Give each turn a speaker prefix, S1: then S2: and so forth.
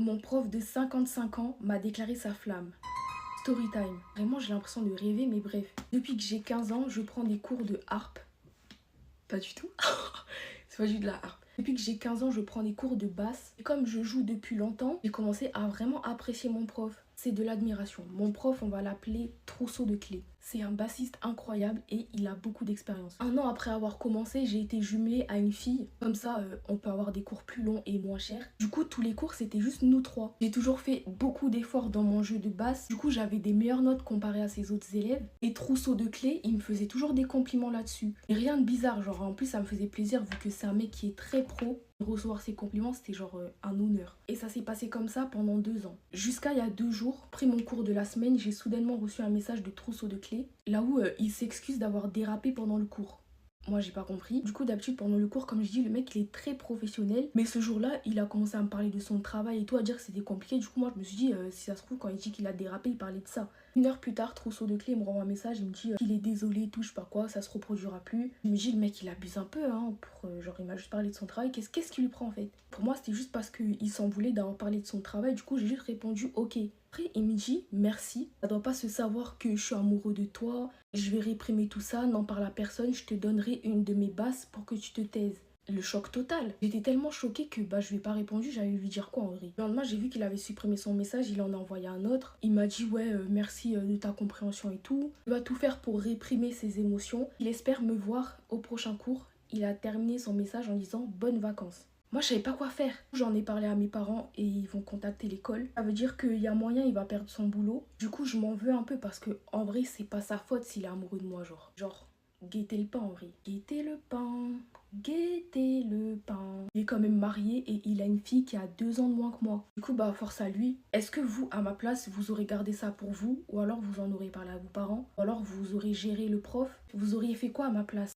S1: Mon prof de 55 ans m'a déclaré sa flamme. Story time. Vraiment, j'ai l'impression de rêver, mais bref. Depuis que j'ai 15 ans, je prends des cours de harpe. Pas du tout. C'est pas du tout de la harpe. Depuis que j'ai 15 ans, je prends des cours de basse. Et comme je joue depuis longtemps, j'ai commencé à vraiment apprécier mon prof. C'est de l'admiration. Mon prof, on va l'appeler Trousseau de Clés. C'est un bassiste incroyable et il a beaucoup d'expérience. Un an après avoir commencé, j'ai été jumelée à une fille. Comme ça, on peut avoir des cours plus longs et moins chers. Du coup, tous les cours, c'était juste nous trois. J'ai toujours fait beaucoup d'efforts dans mon jeu de basse. Du coup, j'avais des meilleures notes comparées à ses autres élèves. Et Trousseau de Clés, il me faisait toujours des compliments là-dessus. Et rien de bizarre, genre en plus, ça me faisait plaisir vu que c'est un mec qui est très pro. Recevoir ses compliments, c'était genre un honneur. Et ça s'est passé comme ça pendant 2 ans. Jusqu'à il y a 2 jours, après mon cours de la semaine, j'ai soudainement reçu un message de Trousseau de Clés, là où il s'excuse d'avoir dérapé pendant le cours. Moi, j'ai pas compris. Du coup, d'habitude, pendant le cours, comme je dis, le mec, il est très professionnel. Mais ce jour-là, il a commencé à me parler de son travail et tout, à dire que c'était compliqué. Du coup, moi, je me suis dit, si ça se trouve, quand il dit qu'il a dérapé, il parlait de ça. 1 heure plus tard, Trousseau de Clés me renvoie un message, il me dit qu'il est désolé, tout, je sais pas quoi, ça se reproduira plus. Je me dis, le mec, il abuse un peu, hein, pour, genre, il m'a juste parlé de son travail. Qu'est-ce qui lui prend, en fait? Pour moi, c'était juste parce qu'il s'en voulait d'avoir parlé de son travail. Du coup, j'ai juste répondu, ok. Après, il me dit, merci, ça doit pas se savoir que je suis amoureux de toi, je vais réprimer tout ça, n'en parle à personne, je te donnerai une de mes basses pour que tu te taises. Le choc total. J'étais tellement choquée que je lui ai pas répondu, j'allais lui dire quoi en vrai. Le lendemain, j'ai vu qu'il avait supprimé son message, il en a envoyé un autre. Il m'a dit ouais, merci de ta compréhension et tout. Il va tout faire pour réprimer ses émotions. Il espère me voir au prochain cours. Il a terminé son message en disant bonnes vacances. Moi, je savais pas quoi faire. J'en ai parlé à mes parents et ils vont contacter l'école. Ça veut dire qu'il y a moyen, il va perdre son boulot. Du coup, je m'en veux un peu parce que en vrai, c'est pas sa faute s'il est amoureux de moi, genre. Guettez le pain en vrai. Guettez le pain. Guettez le pain. Il est quand même marié et il a une fille qui a 2 ans de moins que moi. Du coup, force à lui. Est-ce que vous, à ma place, vous aurez gardé ça pour vous? Ou alors vous en aurez parlé à vos parents? Ou alors vous aurez géré le prof? Vous auriez fait quoi à ma place?